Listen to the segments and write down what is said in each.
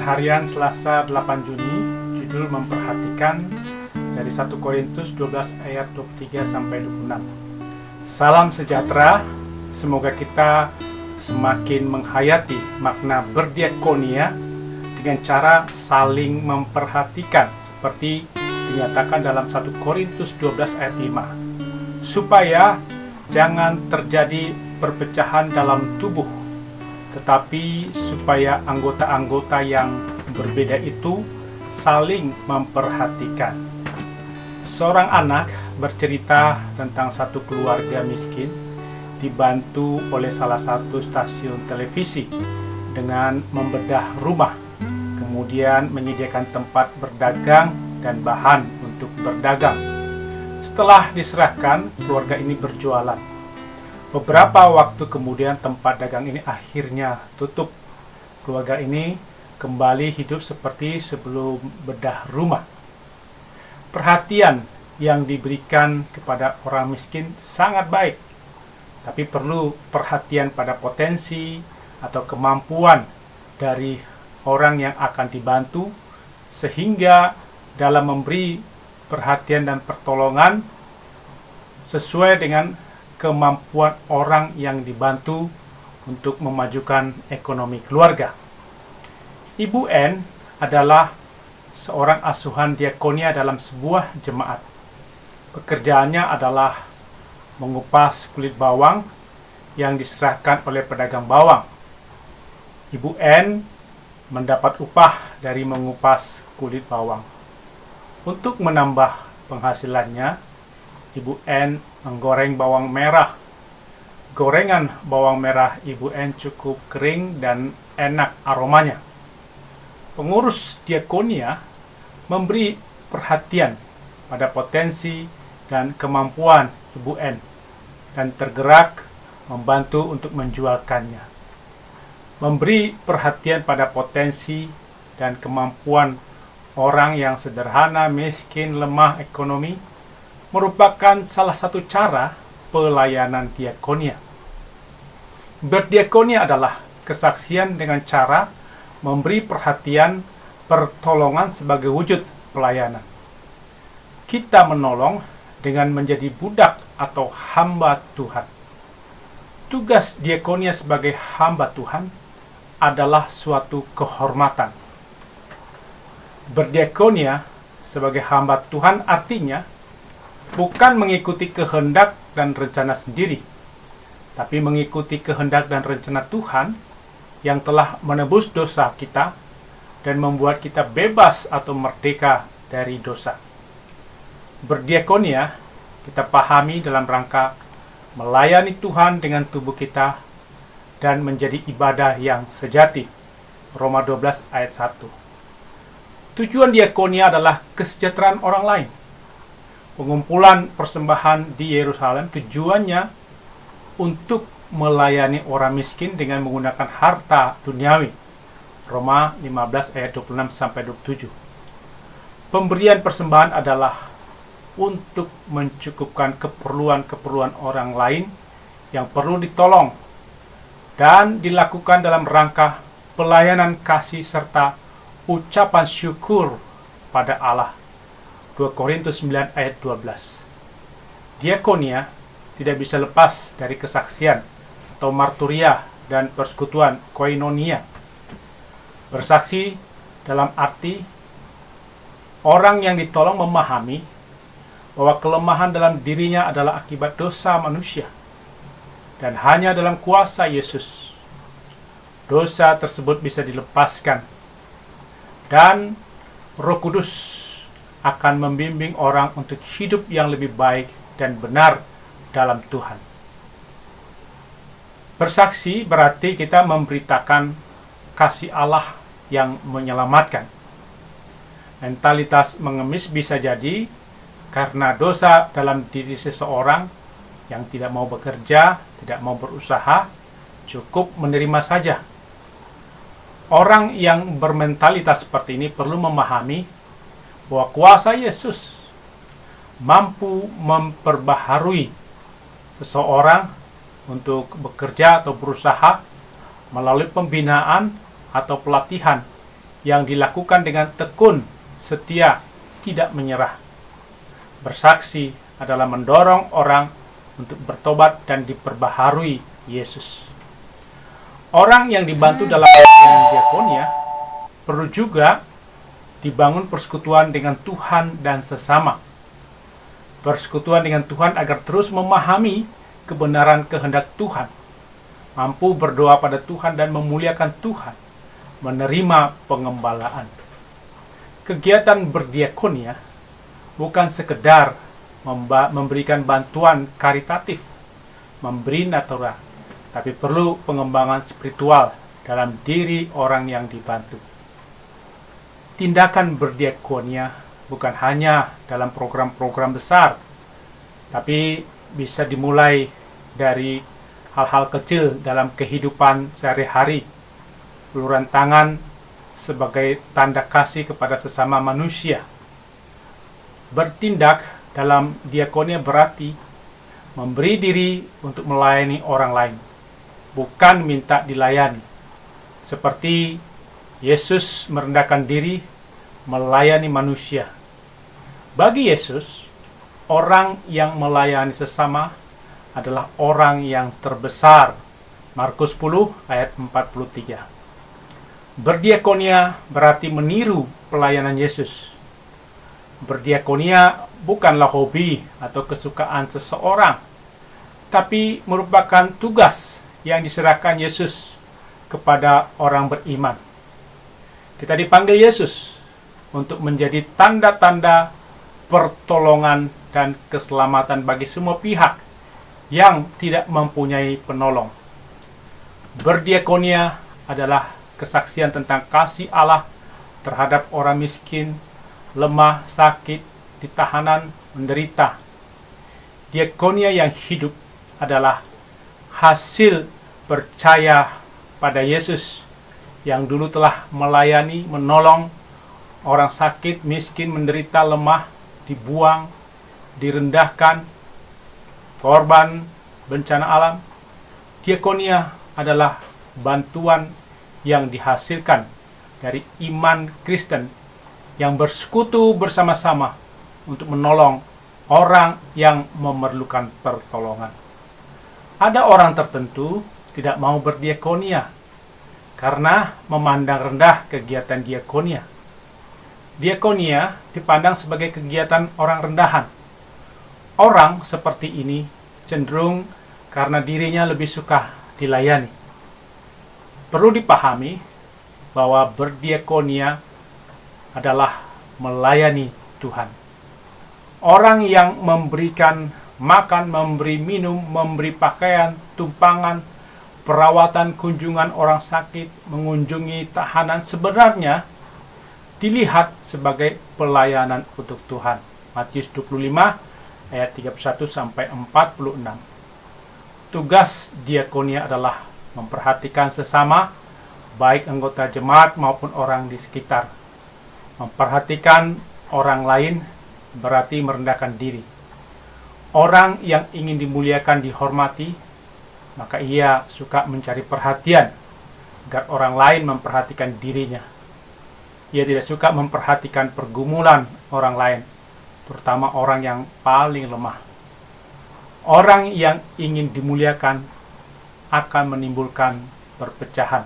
Harian Selasa 8 Juni, judul memperhatikan dari 1 Korintus 12 ayat 23 sampai 26. Salam sejahtera, semoga kita semakin menghayati makna berdiakonia dengan cara saling memperhatikan seperti dinyatakan dalam 1 Korintus 12 ayat 5. Supaya jangan terjadi perpecahan dalam tubuh, tetapi supaya anggota-anggota yang berbeda itu saling memperhatikan. Seorang anak bercerita tentang satu keluarga miskin dibantu oleh salah satu stasiun televisi dengan membedah rumah, kemudian menyediakan tempat berdagang dan bahan untuk berdagang. Setelah diserahkan, keluarga ini berjualan. Beberapa waktu kemudian tempat dagang ini akhirnya tutup. Keluarga ini kembali hidup seperti sebelum bedah rumah. Perhatian yang diberikan kepada orang miskin sangat baik, tapi perlu perhatian pada potensi atau kemampuan dari orang yang akan dibantu, sehingga dalam memberi perhatian dan pertolongan sesuai dengan kemampuan orang yang dibantu untuk memajukan ekonomi keluarga. Ibu N adalah seorang asuhan diakonia dalam sebuah jemaat. Pekerjaannya adalah mengupas kulit bawang yang diserahkan oleh pedagang bawang. Ibu N mendapat upah dari mengupas kulit bawang. Untuk menambah penghasilannya, Ibu N menggoreng bawang merah. Gorengan bawang merah Ibu N cukup kering dan enak aromanya. Pengurus diakonia memberi perhatian pada potensi dan kemampuan Ibu N dan tergerak membantu untuk menjualkannya. Memberi perhatian pada potensi dan kemampuan orang yang sederhana, miskin, lemah ekonomi merupakan salah satu cara pelayanan diakonia. Berdiakonia adalah kesaksian dengan cara memberi perhatian, pertolongan sebagai wujud pelayanan. Kita menolong dengan menjadi budak atau hamba Tuhan. Tugas diakonia sebagai hamba Tuhan adalah suatu kehormatan. Berdiakonia sebagai hamba Tuhan artinya bukan mengikuti kehendak dan rencana sendiri, tapi mengikuti kehendak dan rencana Tuhan yang telah menebus dosa kita dan membuat kita bebas atau merdeka dari dosa. Berdiakonia kita pahami dalam rangka melayani Tuhan dengan tubuh kita dan menjadi ibadah yang sejati. Roma 12 ayat 1. Tujuan diakonia adalah kesejahteraan orang lain. Pengumpulan persembahan di Yerusalem tujuannya untuk melayani orang miskin dengan menggunakan harta duniawi. Roma 15 ayat 26 sampai 27. Pemberian persembahan adalah untuk mencukupkan keperluan-keperluan orang lain yang perlu ditolong dan dilakukan dalam rangka pelayanan kasih serta ucapan syukur pada Allah. 2 Korintus 9 ayat 12. Diakonia tidak bisa lepas dari kesaksian atau marturia dan persekutuan koinonia. Bersaksi dalam arti orang yang ditolong memahami bahwa kelemahan dalam dirinya adalah akibat dosa manusia dan hanya dalam kuasa Yesus dosa tersebut bisa dilepaskan dan Roh Kudus akan membimbing orang untuk hidup yang lebih baik dan benar dalam Tuhan. Bersaksi berarti kita memberitakan kasih Allah yang menyelamatkan. Mentalitas mengemis bisa jadi karena dosa dalam diri seseorang yang tidak mau bekerja, tidak mau berusaha, cukup menerima saja. Orang yang bermentalitas seperti ini perlu memahami bahwa kuasa Yesus mampu memperbaharui seseorang untuk bekerja atau berusaha melalui pembinaan atau pelatihan yang dilakukan dengan tekun, setia, tidak menyerah. Bersaksi adalah mendorong orang untuk bertobat dan diperbaharui Yesus. Orang yang dibantu dalam pelayanan diakonia perlu juga dibangun persekutuan dengan Tuhan dan sesama. Persekutuan dengan Tuhan agar terus memahami kebenaran kehendak Tuhan, mampu berdoa pada Tuhan dan memuliakan Tuhan, menerima pengembalaan. Kegiatan berdiakonia bukan sekedar memberikan bantuan karitatif, memberi natural, tapi perlu pengembangan spiritual dalam diri orang yang dibantu. Tindakan berdiakonia bukan hanya dalam program-program besar, tapi bisa dimulai dari hal-hal kecil dalam kehidupan sehari-hari. Uluran tangan sebagai tanda kasih kepada sesama manusia. Bertindak dalam diakonia berarti memberi diri untuk melayani orang lain, bukan minta dilayani. Seperti Yesus merendahkan diri melayani manusia. Bagi Yesus, orang yang melayani sesama adalah orang yang terbesar. Markus 10 ayat 43. Berdiakonia berarti meniru pelayanan Yesus. Berdiakonia bukanlah hobi atau kesukaan seseorang, tapi merupakan tugas yang diserahkan Yesus kepada orang beriman. Kita dipanggil Yesus untuk menjadi tanda-tanda pertolongan dan keselamatan bagi semua pihak yang tidak mempunyai penolong. Berdiakonia adalah kesaksian tentang kasih Allah terhadap orang miskin, lemah, sakit, ditahanan, menderita. Diakonia yang hidup adalah hasil percaya pada Yesus yang dulu telah melayani, menolong orang sakit, miskin, menderita, lemah, dibuang, direndahkan, korban bencana alam. Diakonia adalah bantuan yang dihasilkan dari iman Kristen yang bersekutu bersama-sama untuk menolong orang yang memerlukan pertolongan. Ada orang tertentu tidak mau berdiakonia karena memandang rendah kegiatan diakonia. Diakonia dipandang sebagai kegiatan orang rendahan. Orang seperti ini cenderung karena dirinya lebih suka dilayani. Perlu dipahami bahwa berdiakonia adalah melayani Tuhan. Orang yang memberikan makan, memberi minum, memberi pakaian, tumpangan, perawatan, kunjungan orang sakit, mengunjungi tahanan sebenarnya dilihat sebagai pelayanan untuk Tuhan. Matius 25 ayat 31 sampai 46. Tugas diakonia adalah memperhatikan sesama, baik anggota jemaat maupun orang di sekitar. Memperhatikan orang lain berarti merendahkan diri. Orang yang ingin dimuliakan, dihormati, maka ia suka mencari perhatian agar orang lain memperhatikan dirinya. Ia tidak suka memperhatikan pergumulan orang lain, terutama orang yang paling lemah. Orang yang ingin dimuliakan akan menimbulkan perpecahan,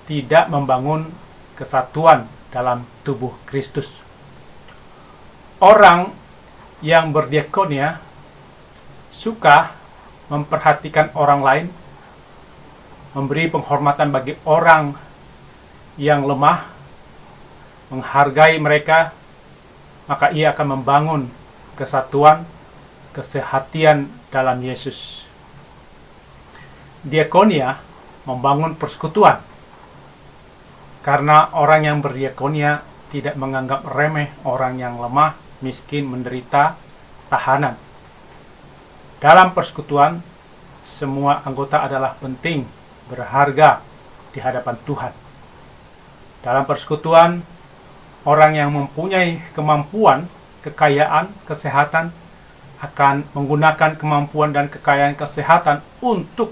tidak membangun kesatuan dalam tubuh Kristus. Orang yang berdiakonia suka memperhatikan orang lain, memberi penghormatan bagi orang yang lemah, menghargai mereka, maka ia akan membangun kesatuan, kesehatian dalam Yesus. Diakonia membangun persekutuan, karena orang yang berdiakonia tidak menganggap remeh orang yang lemah, miskin, menderita, tahanan. Dalam persekutuan, semua anggota adalah penting, berharga di hadapan Tuhan. Dalam persekutuan, orang yang mempunyai kemampuan, kekayaan, kesehatan akan menggunakan kemampuan dan kekayaan kesehatan untuk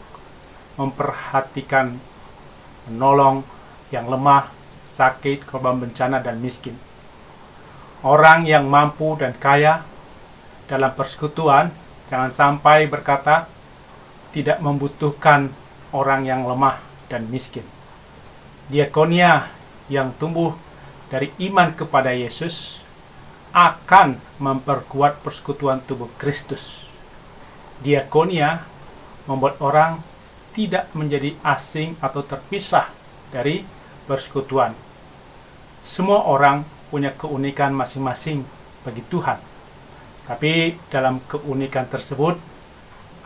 memperhatikan, menolong yang lemah, sakit, korban bencana, dan miskin. Orang yang mampu dan kaya dalam persekutuan jangan sampai berkata tidak membutuhkan orang yang lemah dan miskin. Diakonia yang tumbuh dari iman kepada Yesus akan memperkuat persekutuan tubuh Kristus. Diakonia membuat orang tidak menjadi asing atau terpisah dari persekutuan. Semua orang punya keunikan masing-masing bagi Tuhan. Tapi dalam keunikan tersebut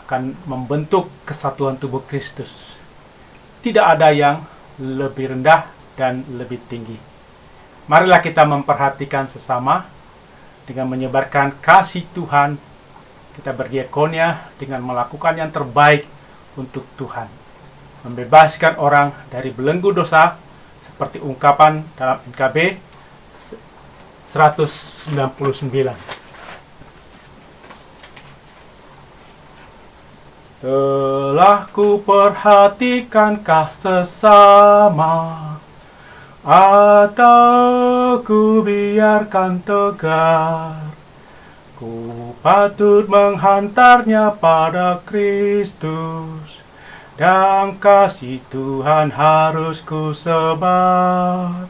akan membentuk kesatuan tubuh Kristus. Tidak ada yang lebih rendah dan lebih tinggi. Marilah kita memperhatikan sesama dengan menyebarkan kasih Tuhan. Kita berdiakonia dengan melakukan yang terbaik untuk Tuhan. Membebaskan orang dari belenggu dosa seperti ungkapan dalam NKB 199. Telah ku perhatikankah sesama, atau ku biarkan tegar? Ku patut menghantarnya pada Kristus, dan kasih Tuhan harus ku sebar.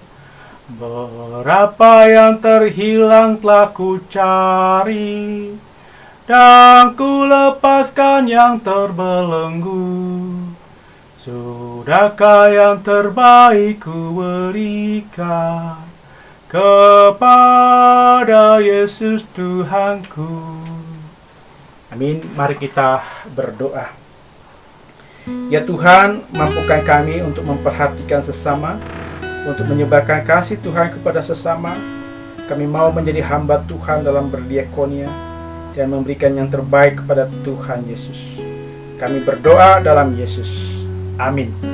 Berapa yang terhilang telah ku cari, dan ku lepaskan yang terbelenggu. Sudahkah yang terbaik ku berikan kepada Yesus Tuhanku. Amin. Mari kita berdoa. Ya Tuhan, mampukan kami untuk memperhatikan sesama, untuk menyebarkan kasih Tuhan kepada sesama. Kami mau menjadi hamba Tuhan dalam berdiakonia dan memberikan yang terbaik kepada Tuhan Yesus. Kami berdoa dalam Yesus. Amin.